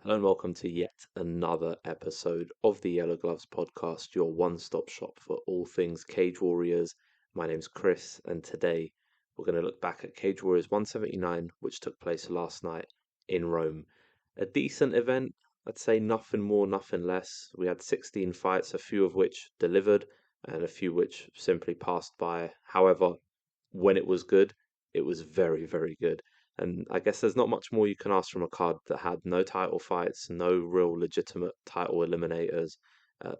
Hello and welcome to yet another episode of the Yellow Gloves podcast, your one-stop shop for all things Cage Warriors. My name's Chris, and today we're going to look back at Cage Warriors 179, which took place last night in Rome. A decent event, I'd say nothing more, nothing less. We had 16 fights, a few of which delivered, and a few which simply passed by. However, when it was good, it was very, very good. And I guess there's not much more you can ask from a card that had no title fights, no real legitimate title eliminators,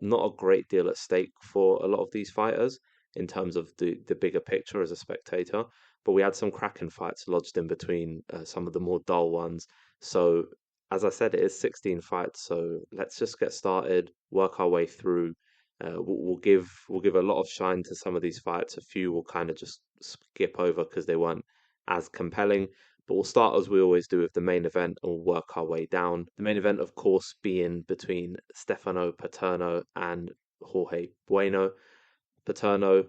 not a great deal at stake for a lot of these fighters in terms of the bigger picture as a spectator. But we had some cracking fights lodged in between some of the more dull ones. So, as I said, it is 16 fights. So let's just get started, work our way through. We'll give a lot of shine to some of these fights. A few we'll kind of just skip over because they weren't as compelling. But we'll start as we always do with the main event and we'll work our way down. The main event, of course, being between Stefano Paterno and Jorge Bueno. Paterno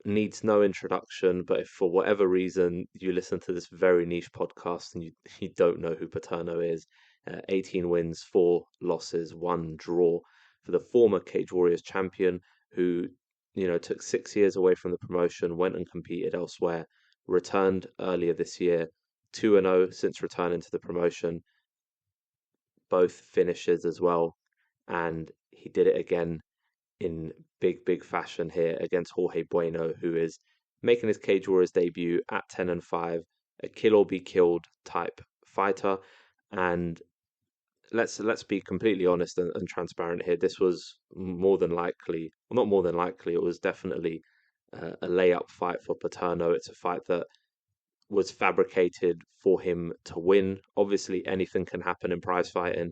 needs no introduction, but if for whatever reason you listen to this very niche podcast and you don't know who Paterno is, 18 wins, 4 losses, 1 draw for the former Cage Warriors champion who, took 6 years away from the promotion, went and competed elsewhere, returned earlier this year, 2-0 since returning to the promotion, both finishes as well, and he did it again in big fashion here against Jorge Bueno, who is making his Cage Warriors debut at 10-5, a kill or be killed type fighter. And let's be completely honest and transparent here. This was more than likely, well, not more than likely, it was definitely a layup fight for Paterno. It's a fight that was fabricated for him to win. Obviously, anything can happen in prize fighting,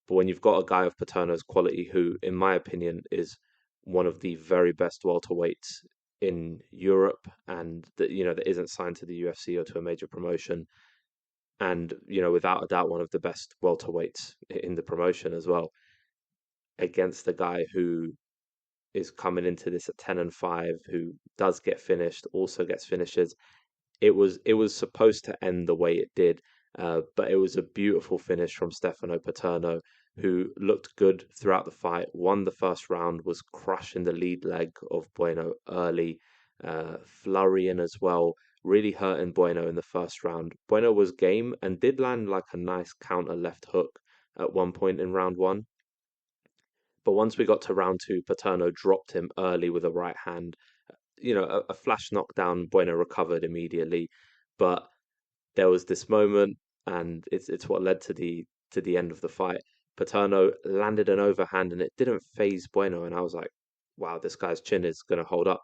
but when you've got a guy of Paterno's quality, who, in my opinion, is one of the very best welterweights in Europe, and that isn't signed to the UFC or to a major promotion, and without a doubt one of the best welterweights in the promotion as well, against a guy who is coming into this at 10-5, who does get finished, also gets finishes. It was supposed to end the way it did, but it was a beautiful finish from Stefano Paterno, who looked good throughout the fight, won the first round, was crushing the lead leg of Bueno early, flurrying as well, really hurting Bueno in the first round. Bueno was game and did land like a nice counter left hook at one point in round one. But once we got to round two, Paterno dropped him early with a right hand. A flash knockdown. Bueno recovered immediately, but there was this moment, and it's what led to the end of the fight. Paterno landed an overhand, and it didn't phase Bueno, and I was like, "Wow, this guy's chin is going to hold up."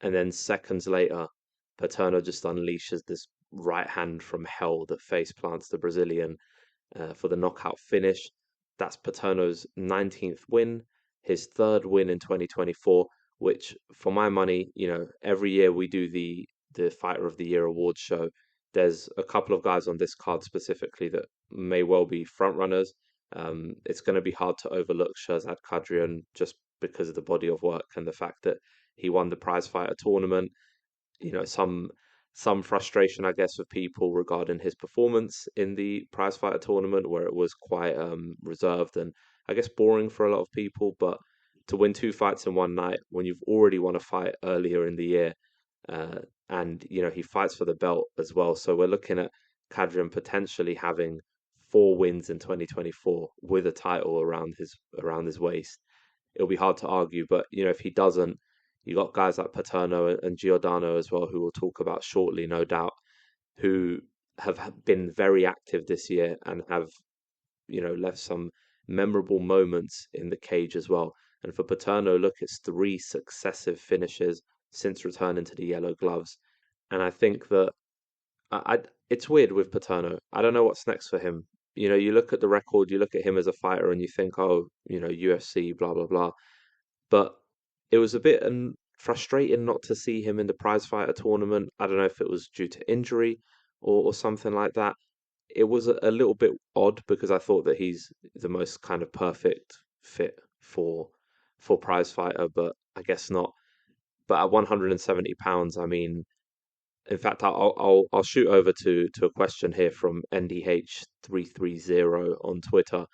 And then seconds later, Paterno just unleashes this right hand from hell that face plants the Brazilian for the knockout finish. That's Paterno's 19th win, his third win in 2024, which, for my money, every year we do the Fighter of the Year awards show. There's a couple of guys on this card specifically that may well be front runners. It's going to be hard to overlook Sherzad Kadrian just because of the body of work and the fact that he won the prize fighter tournament. Some frustration, I guess, with people regarding his performance in the prizefighter tournament, where it was quite reserved and I guess boring for a lot of people. But to win 2 fights in one night when you've already won a fight earlier in the year, uh, and he fights for the belt as well. So we're looking at Kadrian potentially having 4 wins in 2024 with a title around his waist. It'll be hard to argue, but if he doesn't, you got guys like Paterno and Giordano as well, who we'll talk about shortly, no doubt, who have been very active this year and have, left some memorable moments in the cage as well. And for Paterno, look, it's 3 successive finishes since returning to the yellow gloves. And I think that it's weird with Paterno. I don't know what's next for him. You look at the record, you look at him as a fighter, and you think, oh, UFC, blah blah blah. But it was a bit frustrating not to see him in the prizefighter tournament. I don't know if it was due to injury or something like that. It was a little bit odd because I thought that he's the most kind of perfect fit for prizefighter, but I guess not. But at 170 pounds, I mean, in fact, I'll shoot over to a question here from NDH330 on Twitter,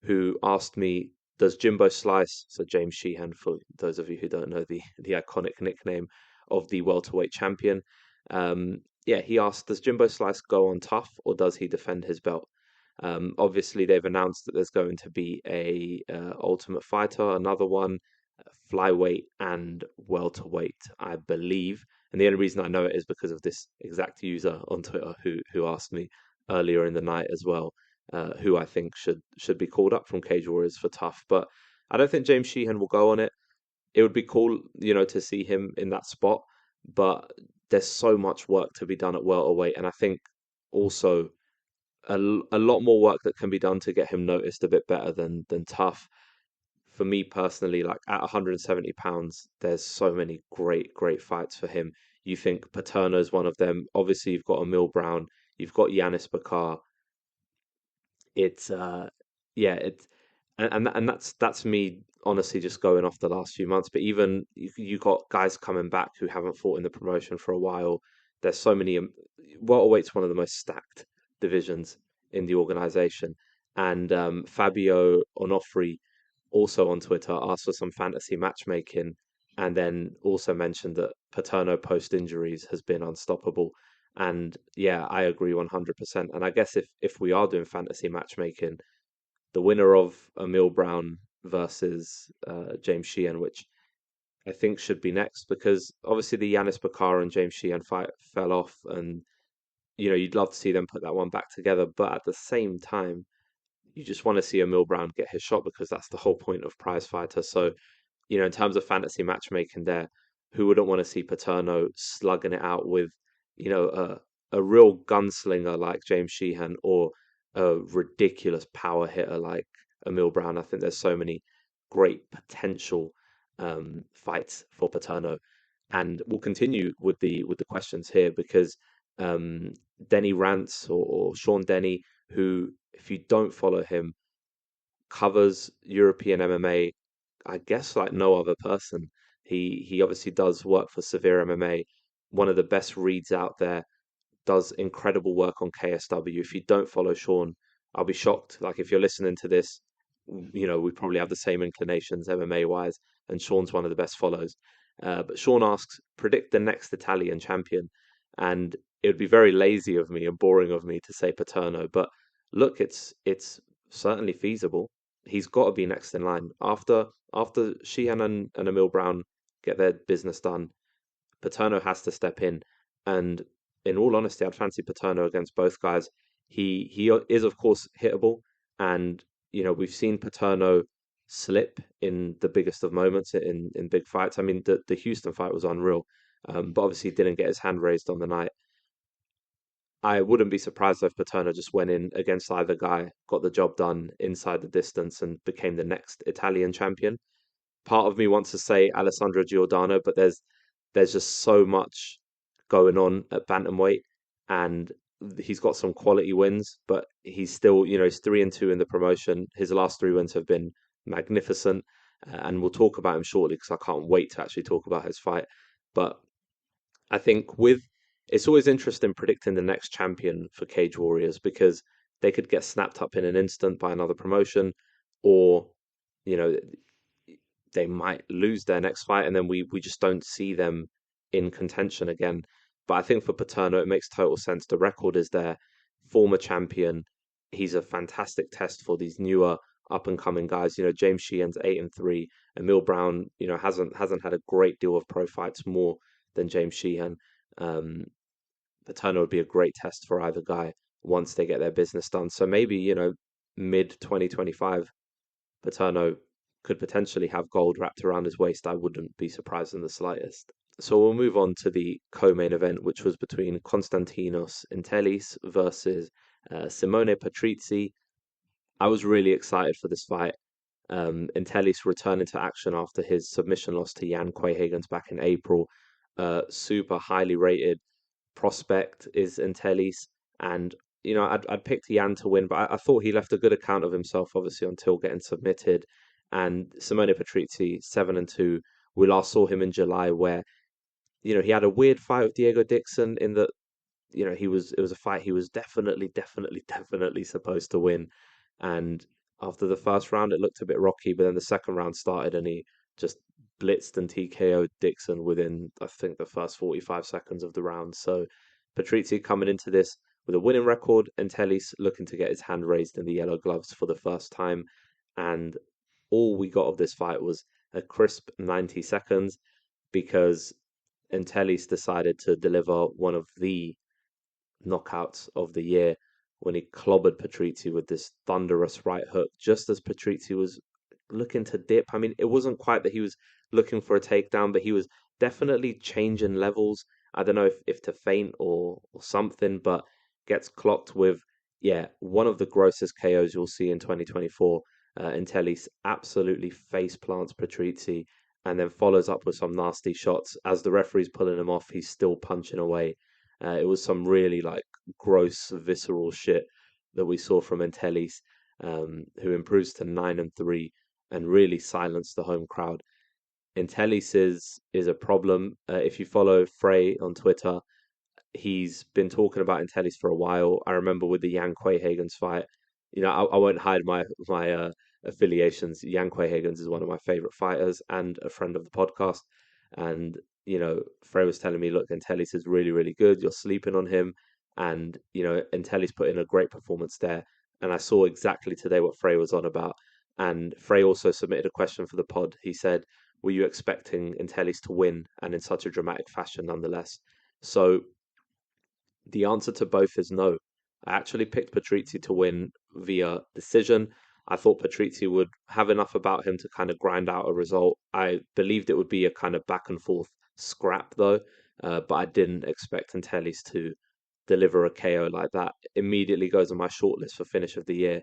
who asked me, does Jimbo Slice, so James Sheehan, for those of you who don't know the iconic nickname of the welterweight champion, yeah, he asked, does Jimbo Slice go on tough or does he defend his belt? Obviously, they've announced that there's going to be a Ultimate Fighter, another one, flyweight and welterweight, I believe. And the only reason I know it is because of this exact user on Twitter who asked me earlier in the night as well, who I think should be called up from Cage Warriors for tough. But I don't think James Sheehan will go on it. It would be cool, to see him in that spot, but there's so much work to be done at welterweight, and I think also a lot more work that can be done to get him noticed a bit better than tough. For me personally, like at 170 pounds, there's so many great fights for him. You think Paterno's one of them. Obviously, you've got Emil Brown, you've got Yanis Bakar. It's yeah, it's and that's me honestly just going off the last few months. But even you got guys coming back who haven't fought in the promotion for a while. There's so many. Welterweight's one of the most stacked divisions in the organization, and Fabio Onofre also on Twitter asked for some fantasy matchmaking, and then also mentioned that Paterno post injuries has been unstoppable. And yeah, I agree 100%. And I guess if we are doing fantasy matchmaking, the winner of Emil Brown versus James Sheehan, which I think should be next, because obviously the Yanis Bakar and James Sheehan fight fell off, and you'd love to see them put that one back together. But at the same time, you just want to see Emil Brown get his shot because that's the whole point of prize fighter. So in terms of fantasy matchmaking there, who wouldn't want to see Paterno slugging it out with, a real gunslinger like James Sheehan or a ridiculous power hitter like Emil Brown? I think there's so many great potential fights for Paterno. And we'll continue with the questions here because Denny Rants or Sean Denny, who, if you don't follow him, covers European MMA, I guess like no other person. He obviously does work for Severe MMA, one of the best reads out there, does incredible work on KSW. If you don't follow Sean, I'll be shocked. Like if you're listening to this, we probably have the same inclinations MMA wise, and Sean's one of the best follows. But Sean asks, predict the next Italian champion, and it would be very lazy of me and boring of me to say Paterno, but look, it's certainly feasible. He's got to be next in line after Sheehan and Emil Brown get their business done. Paterno has to step in, and in all honesty, I'd fancy Paterno against both guys. He is of course hittable, and we've seen Paterno slip in the biggest of moments in big fights. I mean, the Houston fight was unreal, but obviously didn't get his hand raised on the night. I wouldn't be surprised if Paterno just went in against either guy, got the job done inside the distance, and became the next Italian champion. Part of me wants to say Alessandro Giordano, but there's just so much going on at bantamweight, and he's got some quality wins, but he's still, he's 3-2 in the promotion. His last three wins have been magnificent, and we'll talk about him shortly because I can't wait to actually talk about his fight. But I think it's always interesting predicting the next champion for Cage Warriors because they could get snapped up in an instant by another promotion, or you know they might lose their next fight and then we just don't see them in contention again. But I think for Paterno, it makes total sense. The record is there, former champion. He's a fantastic test for these newer up and coming guys. James Sheehan's 8-3. Emil Brown, hasn't had a great deal of pro fights more than James Sheehan. Um, Paterno would be a great test for either guy once they get their business done. So maybe, mid 2025, Paterno could potentially have gold wrapped around his waist. I wouldn't be surprised in the slightest. So we'll move on to the co-main event, which was between Konstantinos Ntelis versus Simone Patrizzi. I was really excited for this fight. Ntelis returned into action after his submission loss to Jan Quayhagens back in April. Super highly rated prospect is Ntelis, and I'd picked Jan to win, but I thought he left a good account of himself, obviously, until getting submitted. And Simone Patrizzi, 7-2. We last saw him in July, where he had a weird fight with Diego Dixon in that it was a fight he was definitely supposed to win, and After the first round, it looked a bit rocky, but then the second round started and he just blitzed and TKO'd Dixon within, I think, the first 45 seconds of the round. So Patrizzi coming into this with a winning record, and Ntelis looking to get his hand raised in the yellow gloves for the first time. And all we got of this fight was a crisp 90 seconds because Ntelis decided to deliver one of the knockouts of the year when he clobbered Patrizzi with this thunderous right hook, just as Patrizzi was looking to dip. I mean, it wasn't quite that he was looking for a takedown, but he was definitely changing levels. I don't know if to feint or something, but gets clocked with, yeah, one of the grossest KOs you'll see in 2024. Ntelis absolutely face plants Patrizzi and then follows up with some nasty shots. As the referee's pulling him off, he's still punching away. It was some really like gross, visceral shit that we saw from Ntelis, who improves to 9-3 and really silenced the home crowd. Ntelis is a problem. If you follow Frey on Twitter, he's been talking about Ntelis for a while. I remember with the Jan Quayhagen's fight. I won't hide my affiliations. Jan Quayhagen's is one of my favorite fighters and a friend of the podcast. And Frey was telling me, look, Ntelis is really, really good. You're sleeping on him, and Ntelis put in a great performance there. And I saw exactly today what Frey was on about. And Frey also submitted a question for the pod. He said, "Were you expecting Ntelis to win, and in such a dramatic fashion, nonetheless?" So the answer to both is no. I actually picked Patrizzi to win via decision. I thought Patrizzi would have enough about him to kind of grind out a result. I believed it would be a kind of back and forth scrap, though, but I didn't expect Ntelis to deliver a KO like that. Immediately goes on my shortlist for finish of the year.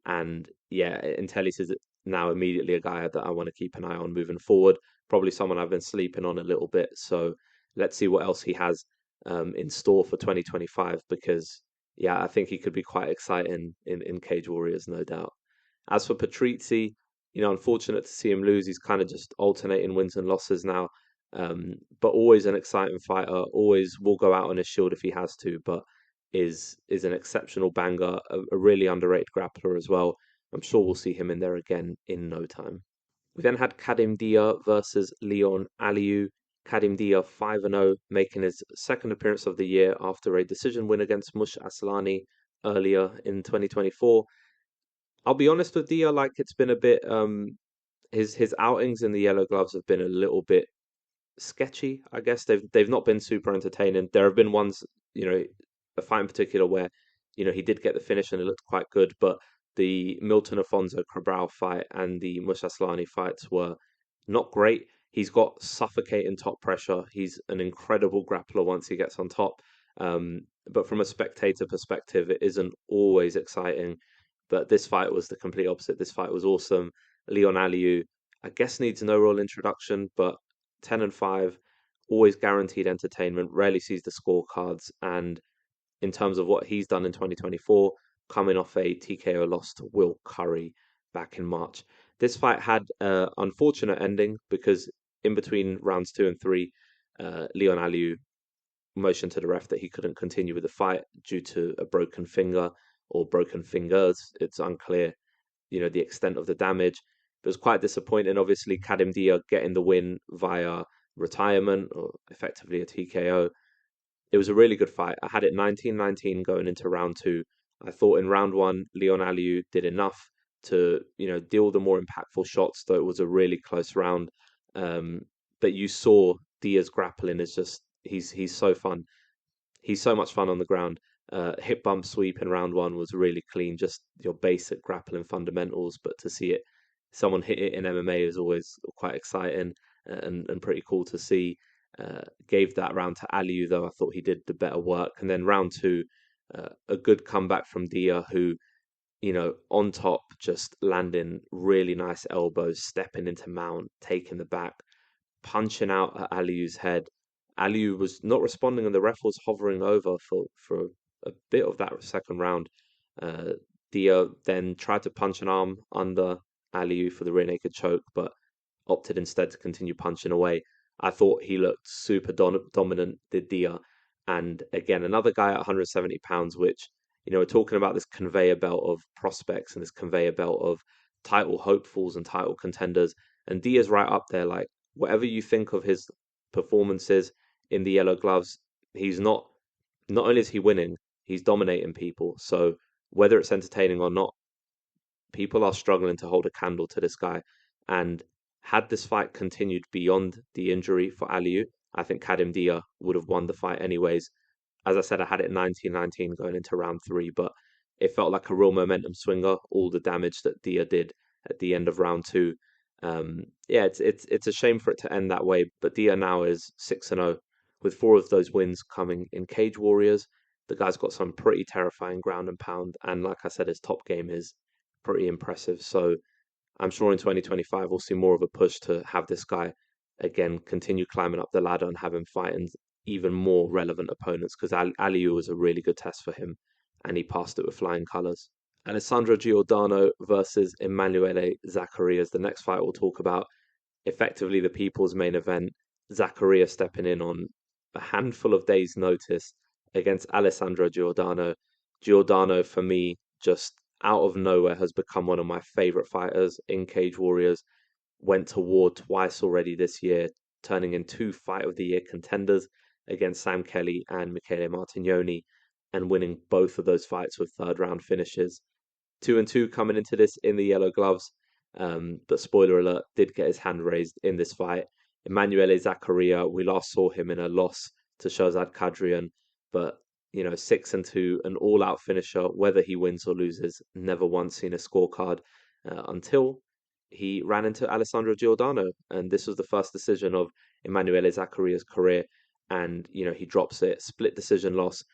And yeah, Ntelis is now immediately a guy that I want to keep an eye on moving forward. Probably someone I've been sleeping on a little bit. So let's see what else he has in store for 2025 because, yeah, I think he could be quite exciting in Cage Warriors, no doubt. As for Patrizzi, unfortunate to see him lose. He's kind of just alternating wins and losses now, but always an exciting fighter. Always will go out on his shield if he has to, but is an exceptional banger, a really underrated grappler as well. I'm sure we'll see him in there again in no time. We then had Kadim Dia versus Leon Aliu. Kadim Dia 5-0, making his second appearance of the year after a decision win against Mush Aslani earlier in 2024. I'll be honest with Dia, like it's been a bit his outings in the yellow gloves have been a little bit sketchy, I guess. They've not been super entertaining. There have been ones, a fight in particular where, he did get the finish and it looked quite good, but the Milton Afonso Cabral fight and the Mush Aslani fights were not great. He's got suffocating top pressure. He's an incredible grappler once he gets on top. But from a spectator perspective, it isn't always exciting. But this fight was the complete opposite. This fight was awesome. Leon Aliu, I guess, needs no real introduction, but 10-5, always guaranteed entertainment, rarely sees the scorecards. And in terms of what he's done in 2024, coming off a TKO loss to Will Curry back in March. This fight had an unfortunate ending because in between rounds 2 and 3, Leon Aliu motioned to the ref that he couldn't continue with the fight due to a broken finger or broken fingers. It's unclear, the extent of the damage. It was quite disappointing. Obviously, Kadim Dia getting the win via retirement or effectively a TKO. It was a really good fight. I had it 19-19 going into round 2. I thought in round 1, Leon Aliu did enough to, deal the more impactful shots, though it was a really close round. But you saw Dia's grappling is just, he's so fun. He's so much fun on the ground. Hip bump sweep in round 1 was really clean, just your basic grappling fundamentals. But to see someone hit it in MMA is always quite exciting and pretty cool to see. Gave that round to Aliu, though I thought he did the better work. And then round 2, a good comeback from Dia, who, on top, just landing really nice elbows, stepping into mount, taking the back, punching out at Aliu's head. Aliu was not responding, and the ref was hovering over for a bit of that second round. Dia then tried to punch an arm under Aliu for the rear naked choke, but opted instead to continue punching away. I thought he looked super dominant, did Dia. And again, another guy at 170 pounds, which We're talking about this conveyor belt of prospects and this conveyor belt of title hopefuls and title contenders. And Dia's right up there. Like, whatever you think of his performances in the yellow gloves, he's not only is he winning, he's dominating people. So whether it's entertaining or not, people are struggling to hold a candle to this guy. And had this fight continued beyond the injury for Aliu, I think Kadim Dia would have won the fight anyways. As I said, I had it 19-19 going into round three, but it felt like a real momentum swinger. All the damage that Dia did at the end of round two. Yeah, it's a shame for it to end that way. But Dia now is 6-0 with four of those wins coming in Cage Warriors. The guy's got some pretty terrifying ground and pound, and like I said, his top game is pretty impressive. So I'm sure in 2025 we'll see more of a push to have this guy again continue climbing up the ladder and have him fighting even more relevant opponents, because Aliu was a really good test for him and he passed it with flying colours. Alessandro Giordano versus Emanuele Zaccaria is the next fight we'll talk about. Effectively, the people's main event. Zaccaria stepping in on a handful of days' notice against Alessandro Giordano. Giordano, for me, just out of nowhere, has become one of my favourite fighters in Cage Warriors. Went to war twice already this year, turning in two Fight of the Year contenders against Sam Kelly and Michele Martignoni, and winning both of those fights with third round finishes. 2-2 coming into this in the yellow gloves. But spoiler alert, did get his hand raised in this fight. Emanuele Zaccaria, we last saw him in a loss to Shahzad Kadrian, but 6-2, an all-out finisher, whether he wins or loses. Never once seen a scorecard until he ran into Alessandro Giordano, and this was the first decision of Emanuele Zaccaria's career, and he drops it, split decision loss.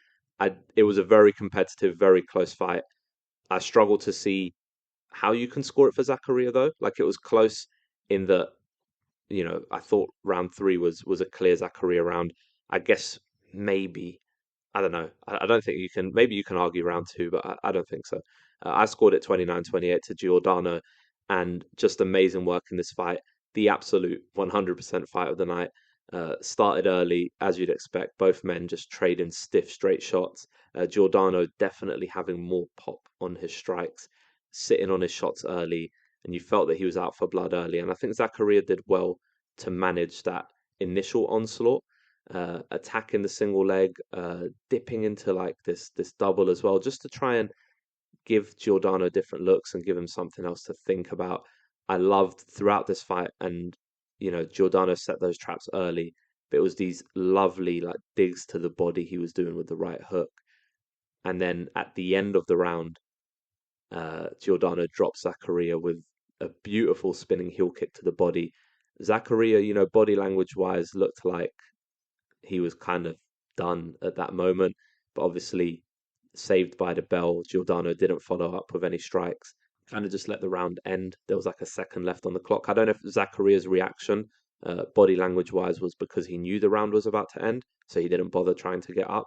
It was a very competitive, very close fight. I struggle to see how you can score it for Zaccaria though. Like, it was close in that, I thought round three was a clear Zaccaria round. I guess maybe, I don't know. I don't think you can, maybe you can argue round two, but I don't think so. I scored it 29-28 to Giordano, and just amazing work in this fight. The absolute 100% fight of the night. Started early, as you'd expect. Both men just trading stiff, straight shots. Giordano definitely having more pop on his strikes, sitting on his shots early, and you felt that he was out for blood early. And I think Zaccaria did well to manage that initial onslaught, attacking the single leg, dipping into like this double as well, just to try and give Giordano different looks and give him something else to think about. I loved throughout this fight, and Giordano set those traps early, but it was these lovely like digs to the body he was doing with the right hook, and then at the end of the round, Giordano dropped Zaccaria with a beautiful spinning heel kick to the body. Zaccaria, body language wise, looked like he was kind of done at that moment, but obviously saved by the bell. Giordano didn't follow up with any strikes, kind of just let the round end. There was like a second left on the clock. I don't know if Zaccaria's reaction, body language wise, was because he knew the round was about to end, so he didn't bother trying to get up,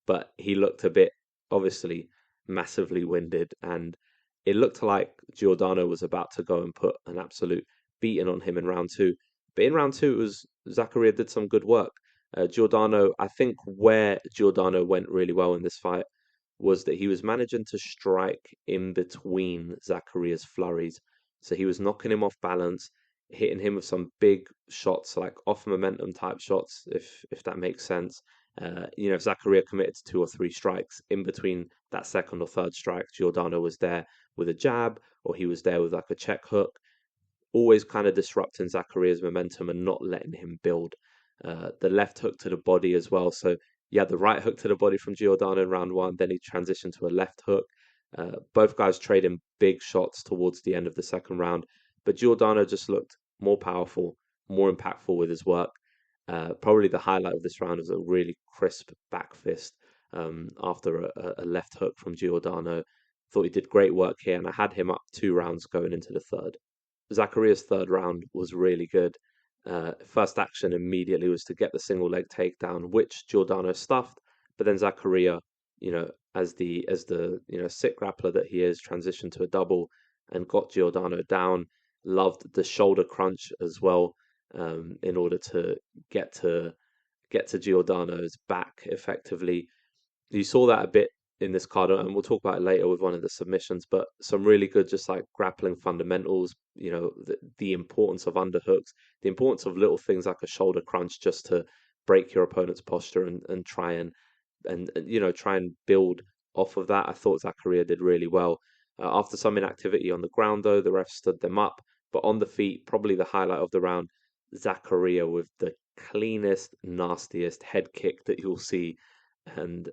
but he looked a bit, obviously, massively winded, and it looked like Giordano was about to go and put an absolute beating on him in round two. But in round two, it was Zaccaria did some good work. Giordano, I think where Giordano went really well in this fight was that he was managing to strike in between Zaccaria's flurries. So he was knocking him off balance, hitting him with some big shots, like off momentum type shots, if that makes sense. If Zaccaria committed to two or three strikes in between that second or third strike, Giordano was there with a jab, or he was there with like a check hook, always kind of disrupting Zaccaria's momentum and not letting him build. The left hook to the body as well. So he had the right hook to the body from Giordano in round one, then he transitioned to a left hook. Both guys trading big shots towards the end of the second round, but Giordano just looked more powerful, more impactful with his work. Probably the highlight of this round was a really crisp back fist after a left hook from Giordano. Thought he did great work here, and I had him up 2 rounds going into the third. Zaccaria's third round was really good. First action immediately was to get the single leg takedown, which Giordano stuffed, but then Zaccaria, as the sick grappler that he is, transitioned to a double and got Giordano down. Loved the shoulder crunch as well, in order to get to Giordano's back effectively. You saw that a bit in this card, and we'll talk about it later with one of the submissions, but some really good just like grappling fundamentals, the importance of underhooks, the importance of little things like a shoulder crunch just to break your opponent's posture and try and try and build off of that. I thought Zaccaria did really well. After some inactivity on the ground, though, the ref stood them up. But on the feet, probably the highlight of the round, Zaccaria with the cleanest, nastiest head kick that you'll see. And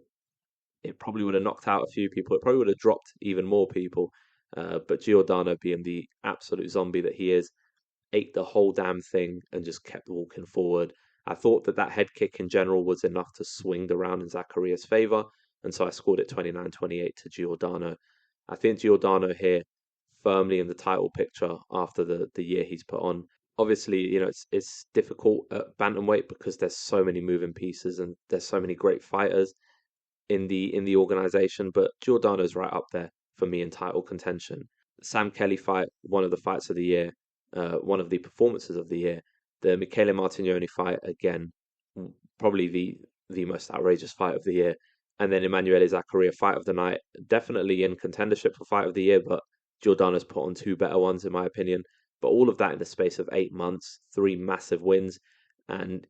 it probably would have knocked out a few people. It probably would have dropped even more people. But Giordano, being the absolute zombie that he is, ate the whole damn thing and just kept walking forward. I thought that head kick in general was enough to swing the round in Zaccaria's favour, and so I scored it 29-28 to Giordano. I think Giordano here firmly in the title picture after the year he's put on. Obviously, it's difficult at bantamweight because there's so many moving pieces and there's so many great fighters in the organization, but Giordano's right up there for me in title contention. Sam Kelly fight, one of the fights of the year, one of the performances of the year. The Michele Martignoni fight, again, probably the most outrageous fight of the year. And then Emanuele Zaccaria fight of the night, definitely in contendership for fight of the year, but Giordano's put on two better ones in my opinion. But all of that in the space of 8 months, three massive wins, and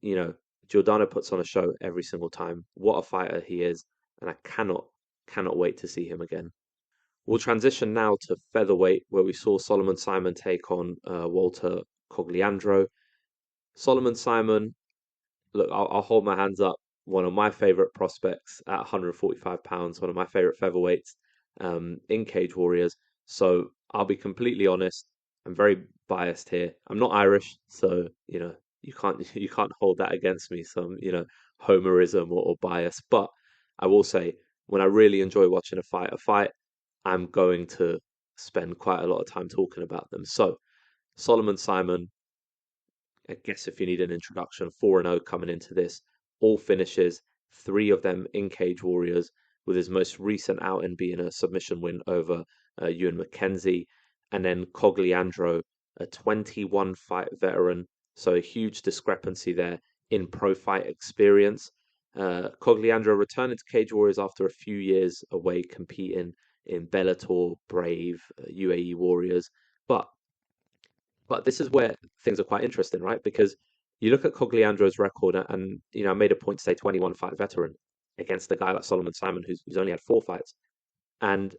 Giordano puts on a show every single time. What a fighter he is, and I cannot wait to see him again. We'll transition now to featherweight, where we saw Solomon Simon take on Walter Cogliandro. Solomon Simon, look, I'll hold my hands up. One of my favorite prospects at 145 pounds, one of my favorite featherweights in Cage Warriors. So I'll be completely honest. I'm very biased here. I'm not Irish, so you can't hold that against me. Some homerism or bias, but I will say when I really enjoy watching a fight, I'm going to spend quite a lot of time talking about them. So Solomon Simon, I guess if you need an introduction, 4-0 coming into this, all finishes, three of them in Cage Warriors, with his most recent outing being a submission win over Ewan McKenzie, and then Cogliandro, a 21 fight veteran, so a huge discrepancy there in pro fight experience. Cogliandro returning to Cage Warriors after a few years away competing in Bellator, Brave, UAE Warriors, but this is where things are quite interesting, right? Because you look at Cogliandro's record, and I made a point to say 21 fight veteran against a guy like Solomon Simon, who's only had 4 fights, and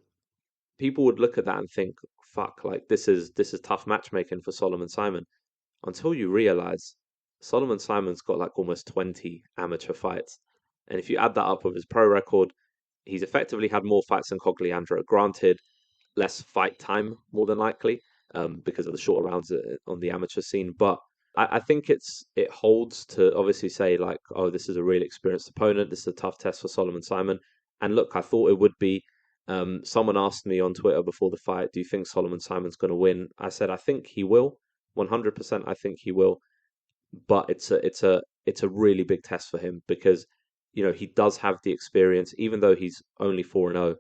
people would look at that and think, "Fuck, like this is tough matchmaking for Solomon Simon." Until you realize Solomon Simon's got like almost 20 amateur fights, and if you add that up with his pro record, he's effectively had more fights than Cogliandro. Granted, less fight time, more than likely, because of the shorter rounds on the amateur scene. But I think it holds to obviously say like, oh, this is a really experienced opponent. This is a tough test for Solomon Simon. And look, I thought it would be. Someone asked me on Twitter before the fight, "Do you think Solomon Simon's going to win?" I said, "I think he will. 100%. I think he will." But it's a really big test for him because he does have the experience, even though he's only 4-0.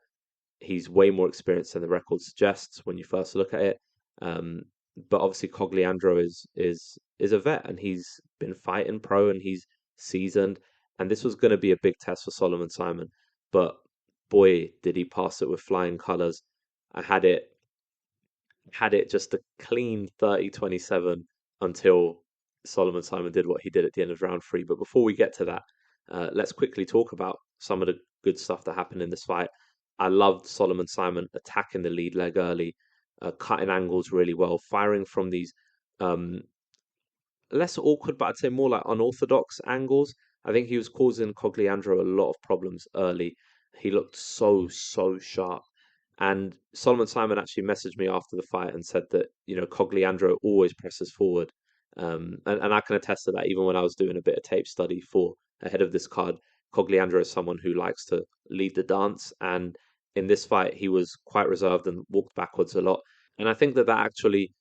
He's way more experienced than the record suggests when you first look at it. Um, but obviously Cogliandro is a vet and he's been fighting pro and he's seasoned. And this was going to be a big test for Solomon Simon. But boy, did he pass it with flying colours. I had it just a clean 30-27 until Solomon Simon did what he did at the end of round 3. But before we get to that, let's quickly talk about some of the good stuff that happened in this fight. I loved Solomon Simon attacking the lead leg early, cutting angles really well, firing from these um, less awkward, but I'd say more like unorthodox angles. I think he was causing Cogliandro a lot of problems early. He looked so sharp. And Solomon Simon actually messaged me after the fight and said that, Cogliandro always presses forward. And I can attest to that even when I was doing a bit of tape study for ahead of this card. Cogliandro is someone who likes to lead the dance. And in this fight, he was quite reserved and walked backwards a lot. And I think that actually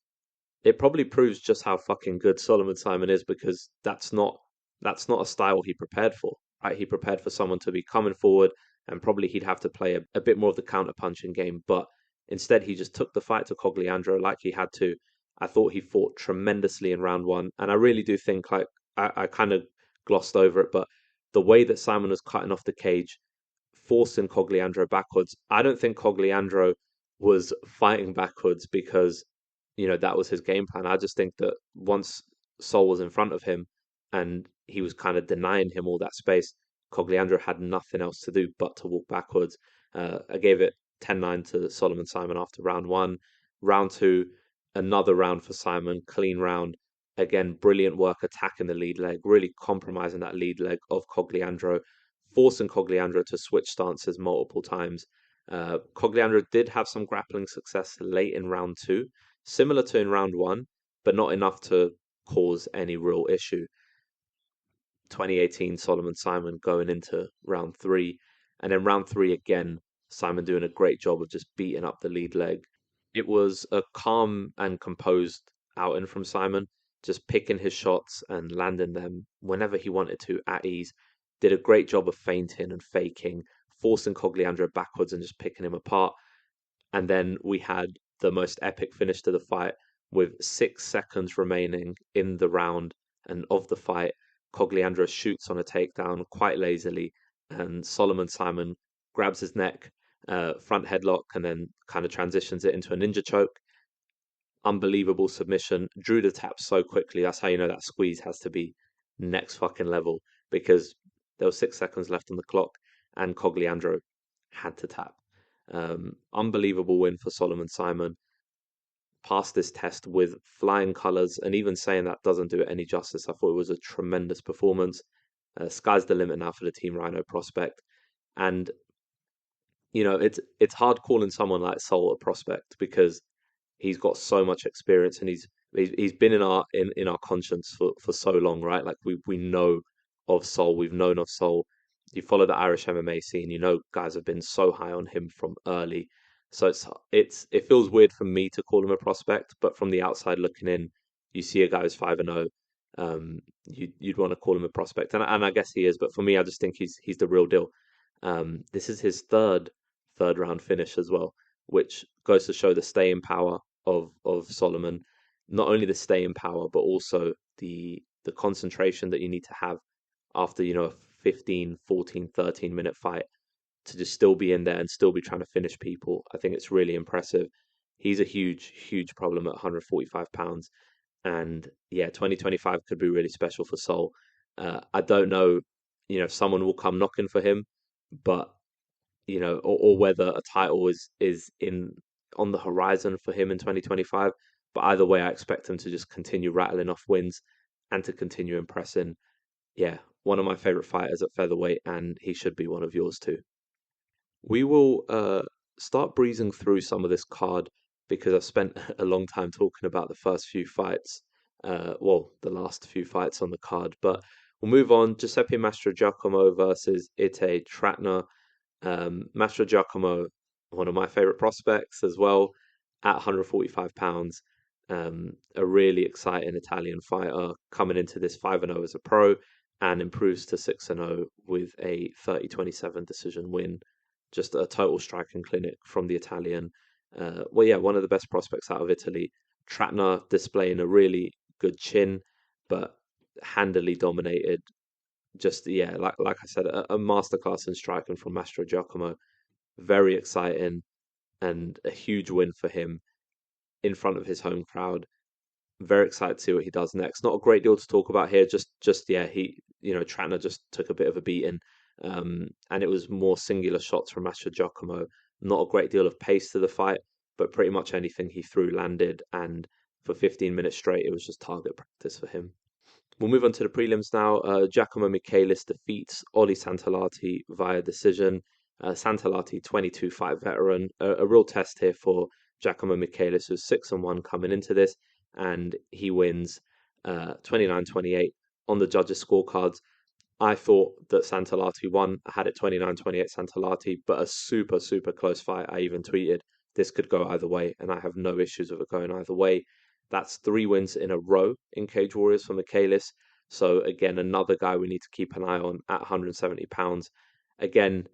it probably proves just how fucking good Solomon Simon is because that's not a style he prepared for. Right? He prepared for someone to be coming forward and probably he'd have to play a bit more of the counter punching game. But instead, he just took the fight to Cogliandro like he had to. I thought he fought tremendously in round 1, and I really do think I kind of glossed over it, but the way that Simon was cutting off the cage forcing Cogliandro backwards. I don't think Cogliandro was fighting backwards because, that was his game plan. I just think that once Sol was in front of him and he was kind of denying him all that space, Cogliandro had nothing else to do but to walk backwards. I gave it 10-9 to Solomon Simon after round one. Round two, another round for Simon, clean round. Again, brilliant work attacking the lead leg, really compromising that lead leg of Cogliandro, forcing Cogliandro to switch stances multiple times. Cogliandro did have some grappling success late in round two, similar to in round one, but not enough to cause any real issue. 2018 Solomon Simon going into round three, and then round three again, Simon doing a great job of just beating up the lead leg. It was a calm and composed outing from Simon, just picking his shots and landing them whenever he wanted to at ease. Did a great job of feinting and faking, forcing Cogliandro backwards and just picking him apart. And then we had the most epic finish to the fight with 6 seconds remaining in the round and of the fight. Cogliandro shoots on a takedown quite lazily, and Solomon Simon grabs his neck, front headlock, and then kind of transitions it into a ninja choke. Unbelievable submission. Drew the tap so quickly. That's how you know that squeeze has to be next fucking level, because there was 6 seconds left on the clock and Cogliandro had to tap. Unbelievable win for Solomon Simon. Passed this test with flying colours, and even saying that doesn't do it any justice. I thought it was a tremendous performance. Sky's the limit now for the Team Rhino prospect, and it's hard calling someone like Sol a prospect because he's got so much experience and he's been in our conscience for so long, right? Like we know of Sol, we've known of Sol. You follow the Irish MMA scene, guys have been so high on him from early. So it feels weird for me to call him a prospect, but from the outside looking in, you see a guy who's 5-0. You'd want to call him a prospect, and I guess he is. But for me, I just think he's the real deal. This is his third round finish as well, which goes to show the staying power of Solomon. Not only the staying power, but also the concentration that you need to have after a 15, 14, 13-minute fight to just still be in there and still be trying to finish people. I think it's really impressive. He's a huge problem at 145 pounds. And yeah, 2025 could be really special for Sol. I don't know, if someone will come knocking for him, but or whether a title is in on the horizon for him in 2025. But either way, I expect him to just continue rattling off wins and to continue impressing. Yeah, one of my favorite fighters at featherweight, and he should be one of yours too. We will start breezing through some of this card because I've spent a long time talking about the first few fights. The last few fights on the card, but we'll move on. Giuseppe Mastrogiacomo versus Ite Tratna. Mastrogiacomo, one of my favorite prospects as well, at 145 pounds. A really exciting Italian fighter coming into this 5-0 as a pro and improves to 6-0 with a 30-27 decision win. Just a total striking clinic from the Italian. One of the best prospects out of Italy. Tratna displaying a really good chin, but handily dominated. Just like I said, a masterclass in striking from Mastrogiacomo. Very exciting and a huge win for him in front of his home crowd. Very excited to see what he does next. Not a great deal to talk about here. Tratna just took a bit of a beating, and it was more singular shots from Mastrogiacomo. Not a great deal of pace to the fight, but pretty much anything he threw landed, and for 15 minutes straight, it was just target practice for him. We'll move on to the prelims now. Giacomo Michaelis defeats Oli Santalati via decision. Santalati, 22-fight veteran, a real test here for Giacomo Michaelis, who's 6-1 coming into this, and he wins 29-28 on the judges' scorecards. I thought that Santalati won. I had it 29-28 Santalati, but a super close fight. I even tweeted this could go either way, and I have no issues with it going either way. That's 3 wins in a row in Cage Warriors for Michaelis. So again, another guy we need to keep an eye on at 170 pounds. Again,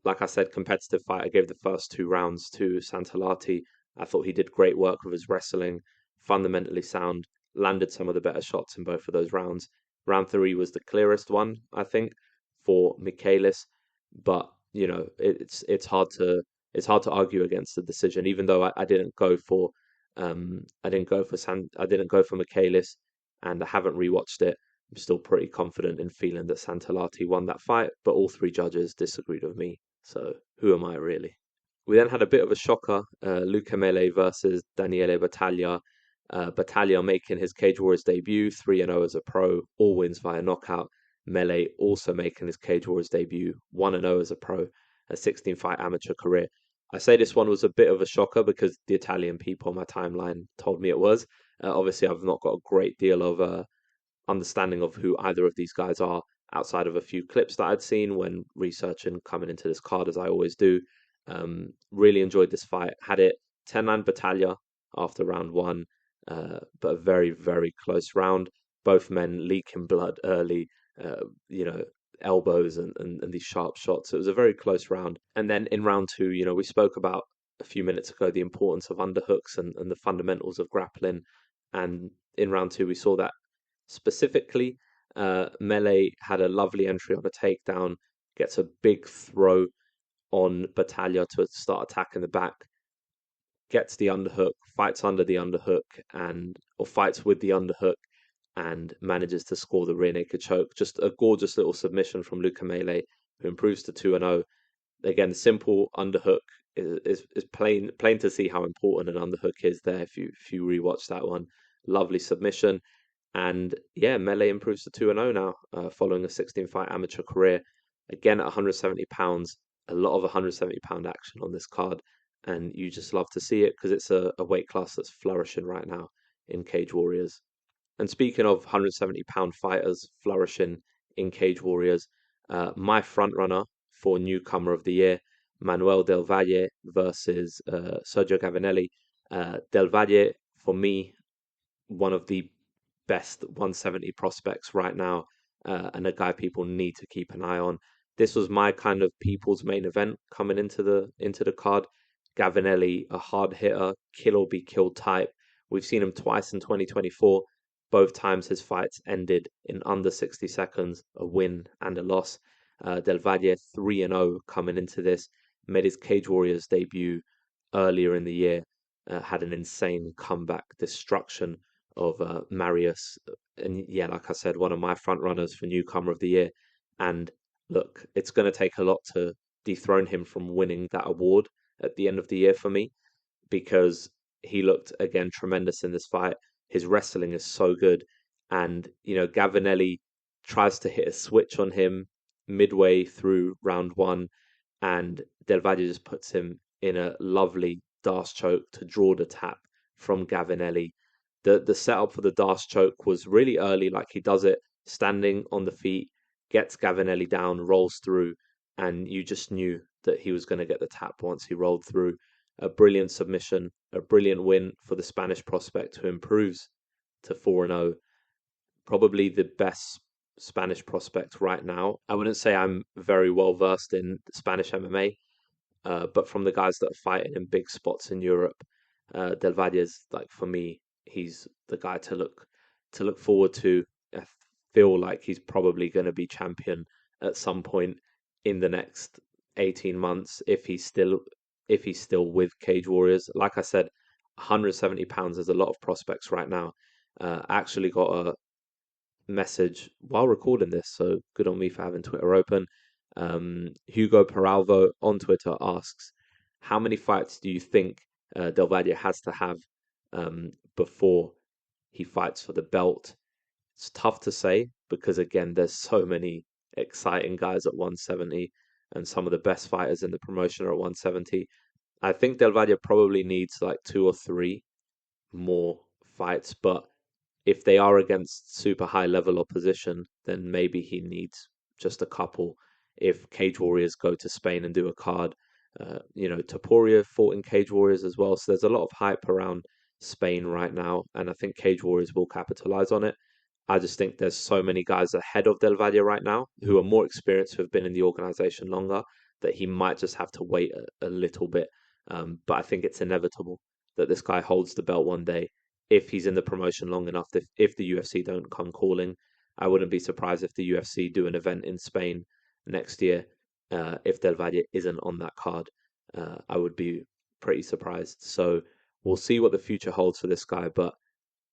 like I said, competitive fight. I gave the first 2 rounds to Santalati. I thought he did great work with his wrestling, fundamentally sound, landed some of the better shots in both of those rounds. Round 3 was the clearest one, I think, for Michaelis, but it's hard to argue against the decision, even though I didn't go for I didn't go for Michaelis, and I haven't rewatched it. I'm still pretty confident in feeling that Santalati won that fight, but all three judges disagreed with me. So who am I really? We then had a bit of a shocker, Luca Mele versus Daniele Battaglia. Battaglia making his Cage Warriors debut, 3-0 as a pro, all wins via knockout. Mele also making his Cage Warriors debut, 1-0 as a pro, a 16-fight amateur career. I say this one was a bit of a shocker because the Italian people on my timeline told me it was. Obviously, I've not got a great deal of understanding of who either of these guys are outside of a few clips that I'd seen when researching coming into this card, as I always do. Really enjoyed this fight. Had it 10-9 Battaglia after round one, but a very, very close round. Both men leaking blood early, uh, you know, elbows and these sharp shots. It was a very close round. And then in round two, we spoke about a few minutes ago the importance of underhooks and the fundamentals of grappling. And in round two, we saw that specifically. Mele had a lovely entry on a takedown, gets a big throw on Battaglia to start attacking the back, gets the underhook, fights under the underhook, or fights with the underhook, and manages to score the rear naked choke. Just a gorgeous little submission from Luca Mele, who improves to 2-0. Again, simple underhook is plain to see how important an underhook is there if you rewatch that one. Lovely submission. And yeah, Mele improves to 2-0 now, following a 16-fight amateur career. Again, at 170 pounds, a lot of 170-pound action on this card. And you just love to see it because it's a weight class that's flourishing right now in Cage Warriors. And speaking of 170-pound fighters flourishing in Cage Warriors, my front runner for newcomer of the year, Manuel Del Valle versus Sergio Gavinelli. Del Valle, for me, one of the best 170 prospects right now, and a guy people need to keep an eye on. This was my kind of people's main event coming into the card. Gavinelli, a hard hitter, kill or be killed type. We've seen him twice in 2024. Both times his fights ended in under 60 seconds, a win and a loss. Del Valle 3-0 coming into this, made his Cage Warriors debut earlier in the year, had an insane comeback, destruction of Marius. And yeah, like I said, one of my front runners for newcomer of the year. And look, it's going to take a lot to dethrone him from winning that award at the end of the year for me, because he looked again tremendous in this fight. His wrestling is so good. And, Gavinelli tries to hit a switch on him midway through round one, and Del Valle just puts him in a lovely Darce choke to draw the tap from Gavinelli. The setup for the Darce choke was really early, like he does it standing on the feet, gets Gavinelli down, rolls through, and you just knew that he was going to get the tap once he rolled through. A brilliant submission, a brilliant win for the Spanish prospect who improves to 4-0. Probably the best Spanish prospect right now. I wouldn't say I'm very well versed in Spanish MMA, but from the guys that are fighting in big spots in Europe, Del Valle is, like, for me, he's the guy to look forward to. I feel like he's probably going to be champion at some point in the next 18 months if he's still with Cage Warriors. Like I said, 170 pounds is a lot of prospects right now. I actually got a message while recording this, so good on me for having Twitter open. Hugo Peralvo on Twitter asks, how many fights do you think Del Valle has to have before he fights for the belt? It's tough to say because, again, there's so many exciting guys at 170, and some of the best fighters in the promotion are at 170. I think Del Valle probably needs like 2 or 3 more fights, but if they are against super high level opposition, then maybe he needs just a couple. If Cage Warriors go to Spain and do a card, Topuria fought in Cage Warriors as well. So there's a lot of hype around Spain right now, and I think Cage Warriors will capitalize on it. I just think there's so many guys ahead of Del Valle right now who are more experienced, who have been in the organization longer, that he might just have to wait a little bit. But I think it's inevitable that this guy holds the belt one day if he's in the promotion long enough. If the UFC don't come calling, I wouldn't be surprised if the UFC do an event in Spain next year if Del Valle isn't on that card. I would be pretty surprised. So we'll see what the future holds for this guy. But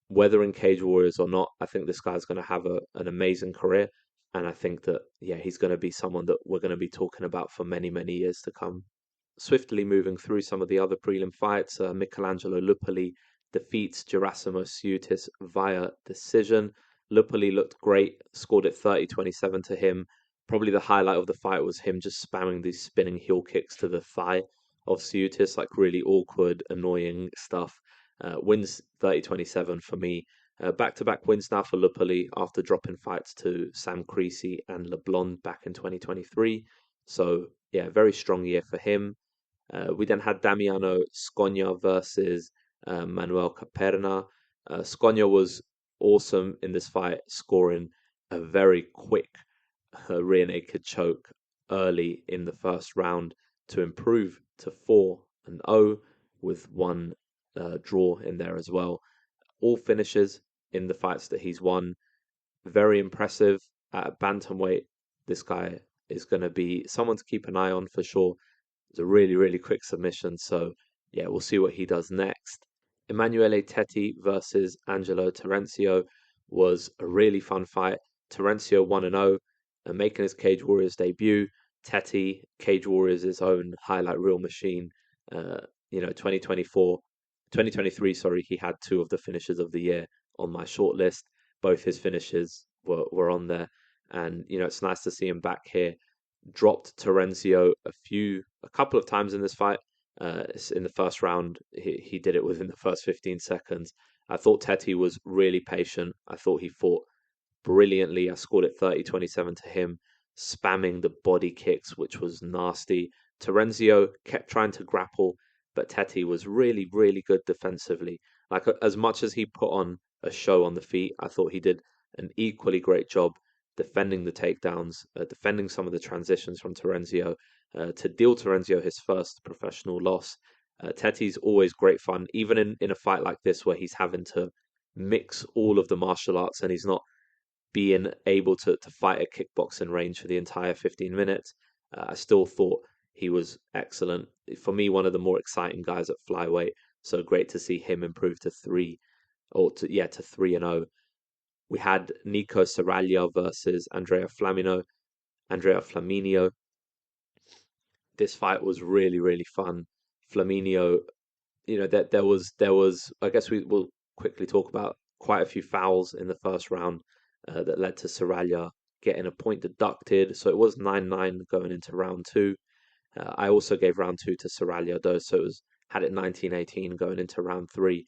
whether in Cage Warriors or not, I think this guy's going to have an amazing career. And I think that, yeah, he's going to be someone that we're going to be talking about for many, many years to come. Swiftly moving through some of the other prelim fights, Michelangelo Lupoli defeats Gerasimos Siutis via decision. Lupoli looked great, scored it 30-27 to him. Probably the highlight of the fight was him just spamming these spinning heel kicks to the thigh of Siutis, like really awkward, annoying stuff. Wins 30-27 for me. Back-to-back wins now for Lupoli after dropping fights to Sam Creasy and LeBlond back in 2023. So, yeah, very strong year for him. We then had Damiano Scogna versus Manuel Caperna. Scogna was awesome in this fight, scoring a very quick rear naked choke early in the first round to improve to 4-0 with one draw in there as well. All finishes in the fights that he's won. Very impressive at bantamweight. This guy is going to be someone to keep an eye on for sure. It's a really, really quick submission. So, yeah, we'll see what he does next. Emanuele Tetti versus Angelo Terenzio was a really fun fight. Terenzio 1-0 and making his Cage Warriors debut. Tetti, Cage Warriors' own highlight reel machine. 2023, sorry, he had two of the finishes of the year on my shortlist. Both his finishes were on there. And, it's nice to see him back here. Dropped Terenzio a couple of times in this fight. In the first round, he did it within the first 15 seconds. I thought Tetti was really patient. I thought he fought brilliantly. I scored it 30-27 to him, spamming the body kicks, which was nasty. Terenzio kept trying to grapple, but Tetti was really, really good defensively. Like, as much as he put on a show on the feet, I thought he did an equally great job defending the takedowns, defending some of the transitions from Terenzio to deal Terenzio his first professional loss. Tetti's always great fun, even in a fight like this where he's having to mix all of the martial arts and he's not being able to fight at kickboxing range for the entire 15 minutes. I still thought he was excellent. For me, one of the more exciting guys at flyweight. So great to see him improve to 3-0. We had Nico Serraglia versus Andrea Flaminio. This fight was really, really fun. Flaminio, there was. I guess we will quickly talk about quite a few fouls in the first round that led to Serraglia getting a point deducted. So it was 9-9 going into round two. I also gave round two to Serraglia though, so had it 19-18 going into round three.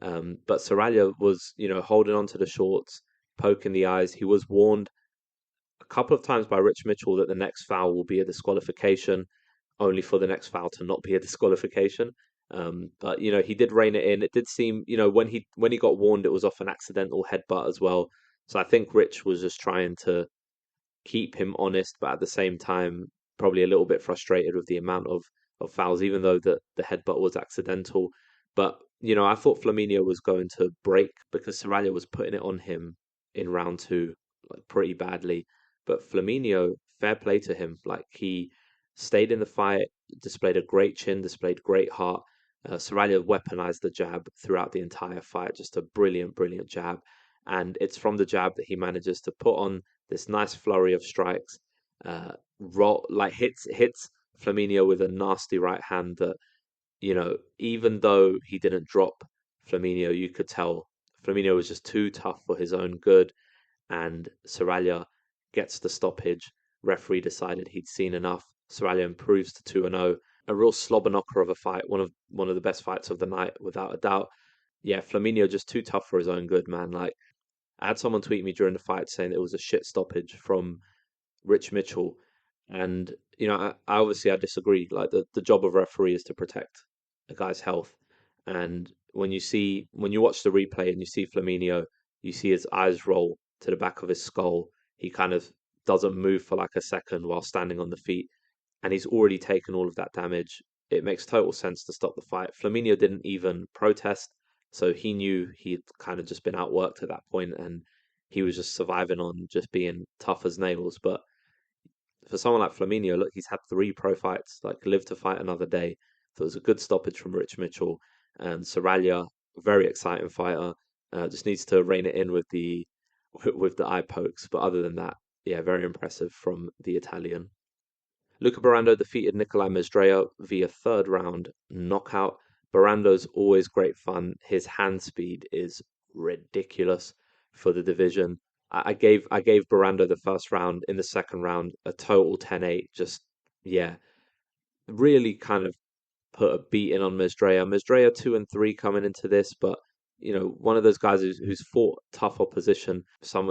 But Serraglia was, holding on to the shorts, poking the eyes. He was warned a couple of times by Rich Mitchell that the next foul will be a disqualification, only for the next foul to not be a disqualification. But he did rein it in. It did seem, when he got warned, it was off an accidental headbutt as well. So I think Rich was just trying to keep him honest, but at the same time, probably a little bit frustrated with the amount of fouls, even though the headbutt was accidental. But I thought Flaminio was going to break because Serraglia was putting it on him in round two, like pretty badly. But Flaminio, fair play to him. Like, he stayed in the fight, displayed a great chin, displayed great heart. Serraglia weaponized the jab throughout the entire fight, just a brilliant, brilliant jab. And it's from the jab that he manages to put on this nice flurry of strikes. Hits Flaminio with a nasty right hand that, even though he didn't drop Flaminio, you could tell Flaminio was just too tough for his own good. And Serraglia gets the stoppage. Referee decided he'd seen enough. Serraglia improves to 2-0. A real slobber knocker of a fight, one of the best fights of the night, without a doubt. Yeah, Flaminio just too tough for his own good, man. Like, I had someone tweet me during the fight saying it was a shit stoppage from Rich Mitchell, and I disagree. Like, the job of referee is to protect a guy's health, and when you watch the replay and you see Flaminio, you see his eyes roll to the back of his skull. He kind of doesn't move for like a second while standing on the feet, and he's already taken all of that damage. It makes total sense to stop the fight. Flaminio didn't even protest, so he knew he'd kind of just been outworked at that point, and he was just surviving on just being tough as nails. But for someone like Flaminio, look, he's had 3 pro fights, like live to fight another day. So it was a good stoppage from Rich Mitchell. And Saraglia, very exciting fighter. Just needs to rein it in with the with the eye pokes. But other than that, yeah, very impressive from the Italian. Luca Barando defeated Nicolai Mazdreya via third round knockout. Barando's always great fun. His hand speed is ridiculous for the division. I gave Barando the first round. In the second round, a total 10-8. Just yeah, really kind of put a beating on Mazdreya. Mazdreya 2-3 coming into this, but one of those guys who's fought tough opposition. Some,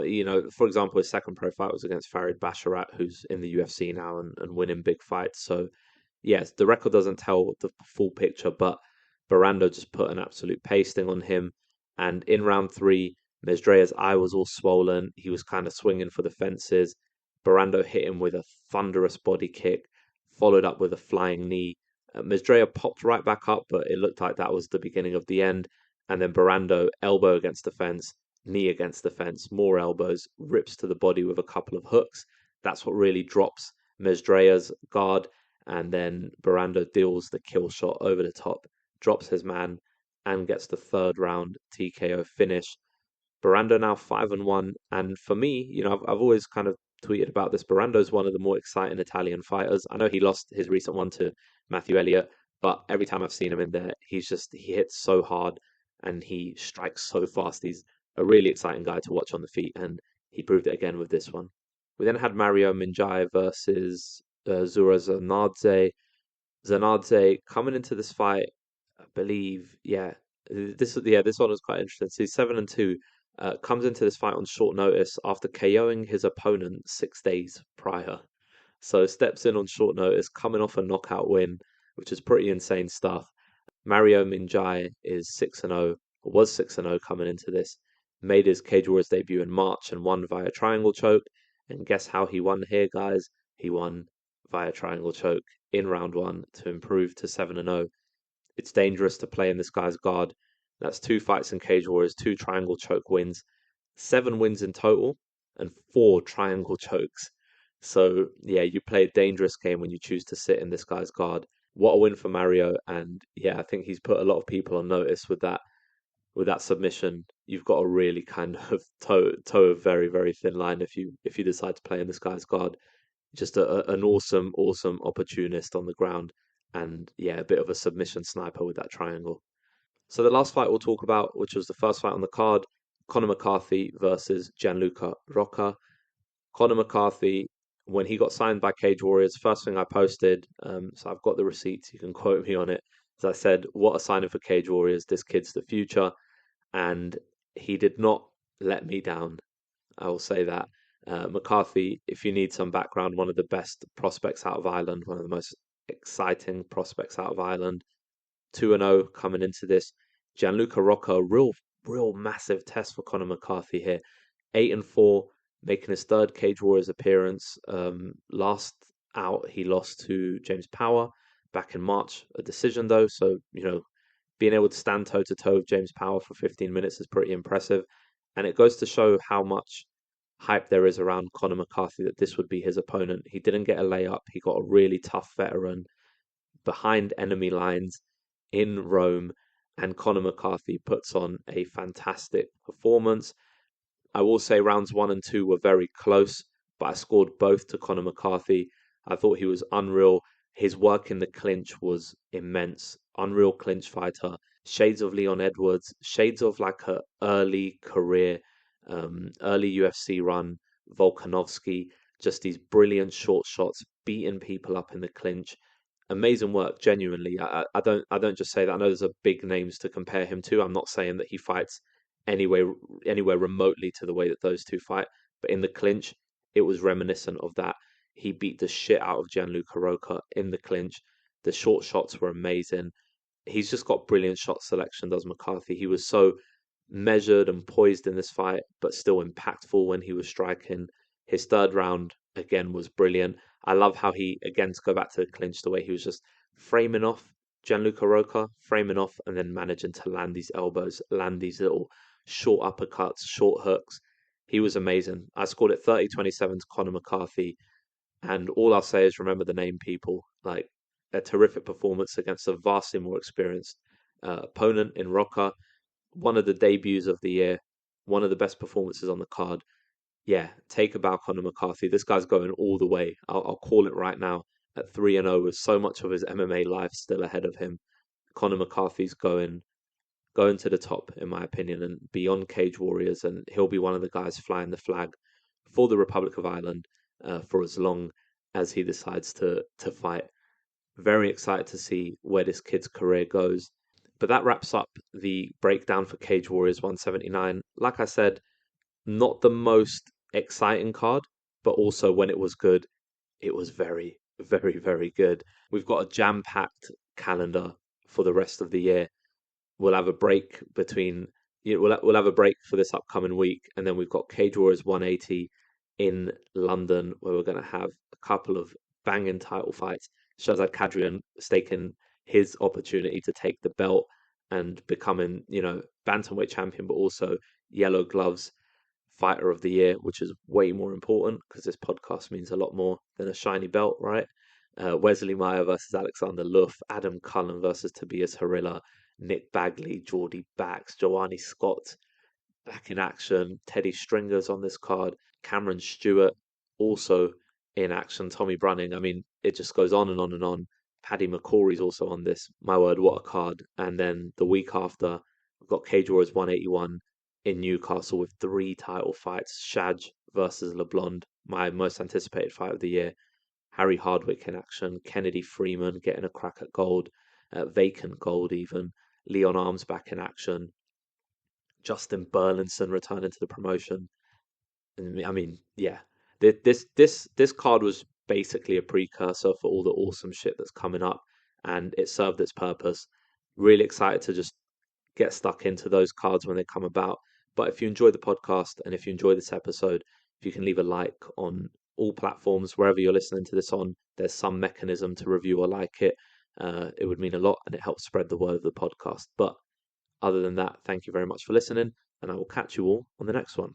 for example, his second pro fight was against Farid Basharat, who's in the UFC now and winning big fights. So yes, the record doesn't tell the full picture, but Barando just put an absolute pasting on him. And in round 3, Mazdreya's eye was all swollen. He was kind of swinging for the fences. Barando hit him with a thunderous body kick, followed up with a flying knee. Mazdreya popped right back up, but it looked like that was the beginning of the end. And then Barando, elbow against the fence, knee against the fence, more elbows, rips to the body with a couple of hooks. That's what really drops Mazdreya's guard. And then Barando deals the kill shot over the top, drops his man, and gets the third round TKO finish. Barando now 5-1, and for me, I've always kind of tweeted about this. Barando's one of the more exciting Italian fighters. I know he lost his recent one to Matthew Elliott, but every time I've seen him in there, he hits so hard and he strikes so fast. He's a really exciting guy to watch on the feet, and he proved it again with this one. We then had Mario Minjai versus Zura Zanadze. Zanadze coming into this fight, I believe, this one was quite interesting. So he's 7-2, comes into this fight on short notice after KOing his opponent 6 days prior. So steps in on short notice, coming off a knockout win, which is pretty insane stuff. Mario Minjai is 6-0, or was 6-0 coming into this. Made his Cage Warriors debut in March and won via triangle choke. And guess how he won here, guys? He won via triangle choke in round 1 to improve to 7-0. It's dangerous to play in this guy's guard. That's 2 fights in Cage Warriors, 2 triangle choke wins, 7 wins in total, and 4 triangle chokes. So yeah, you play a dangerous game when you choose to sit in this guy's guard. What a win for Mario, and yeah, I think he's put a lot of people on notice with that submission. You've got to really kind of toe a very, very thin line if you decide to play in this guy's guard. Just an awesome opportunist on the ground, and yeah, a bit of a submission sniper with that triangle. So the last fight we'll talk about, which was the first fight on the card, Conor McCarthy versus Gianluca Rocca. Conor McCarthy, when he got signed by Cage Warriors, first thing I posted, so I've got the receipts, you can quote me on it, as I said, what a signing for Cage Warriors, this kid's the future, and he did not let me down, I will say that. McCarthy, if you need some background, one of the best prospects out of Ireland, one of the most exciting prospects out of Ireland. 2-0 coming into this. Gianluca Rocca, real massive test for Conor McCarthy here. 8-4, making his third Cage Warriors appearance. Last out, he lost to James Power back in March, a decision though. So being able to stand toe to toe with James Power for 15 minutes is pretty impressive, and it goes to show how much hype there is around Conor McCarthy that this would be his opponent. He didn't get a layup. He got a really tough veteran behind enemy lines in Rome, and Conor McCarthy puts on a fantastic performance. I will say rounds 1 and 2 were very close, but I scored both to Conor McCarthy. I thought he was unreal. His work in the clinch was immense. Unreal clinch fighter. Shades of Leon Edwards, shades of like a early career, early UFC run, Volkanovski. Just these brilliant short shots, beating people up in the clinch. Amazing work, genuinely. I don't just say that. I know there's a big names to compare him to. I'm not saying that he fights anywhere remotely to the way that those two fight, but in the clinch, it was reminiscent of that. He beat the shit out of Gianluca Rocca in the clinch. The short shots were amazing. He's just got brilliant shot selection, does McCarthy. He was so measured and poised in this fight, but still impactful when he was striking. His third round, again, was brilliant. I love how he, again, to go back to the clinch, the way he was just framing off Gianluca Rocca, framing off, and then managing to land these elbows, land these little short uppercuts, short hooks. He was amazing. I scored it 30-27 to Conor McCarthy. And all I'll say is remember the name, people. Like, a terrific performance against a vastly more experienced opponent in Roca. One of the debuts of the year, one of the best performances on the card. Yeah, take a bow, Conor McCarthy. This guy's going all the way. I'll call it right now. At 3-0, with so much of his MMA life still ahead of him, Conor McCarthy's going to the top, in my opinion, and beyond Cage Warriors, and he'll be one of the guys flying the flag for the Republic of Ireland for as long as he decides to fight. Very excited to see where this kid's career goes. But that wraps up the breakdown for Cage Warriors 179. Like I said, not the most exciting card, but also when it was good, it was very, very, very good. We've got a jam-packed calendar for the rest of the year. We'll have a break between, we'll have a break for this upcoming week, and then we've got Cage Warriors 180 in London, where we're going to have a couple of banging title fights. Shazad Kadrian staking his opportunity to take the belt and becoming, bantamweight champion, but also Yellow Gloves Fighter of the Year, which is way more important because this podcast means a lot more than a shiny belt, right? Wesley Meyer versus Alexander Luff, Adam Cullen versus Tobias Harilla, Nick Bagley, Geordie Bax, Joanne Scott back in action, Teddy Stringer's on this card, Cameron Stewart also in action, Tommy Brunning. I mean, it just goes on and on and on. Paddy McCory's also on this. My word, what a card. And then the week after, we've got Cage Warriors 181 in Newcastle with 3 title fights. Shaj versus LeBlond, my most anticipated fight of the year. Harry Hardwick in action. Kennedy Freeman getting a crack at gold. Vacant gold even. Leon Arms back in action. Justin Burlinson returning to the promotion. And I mean, yeah. This card was basically a precursor for all the awesome shit that's coming up, and it served its purpose. Really excited to just get stuck into those cards when they come about. But if you enjoy the podcast and if you enjoy this episode, if you can leave a like on all platforms, wherever you're listening to this on, there's some mechanism to review or like it. It would mean a lot and it helps spread the word of the podcast. But other than that, thank you very much for listening, and I will catch you all on the next one.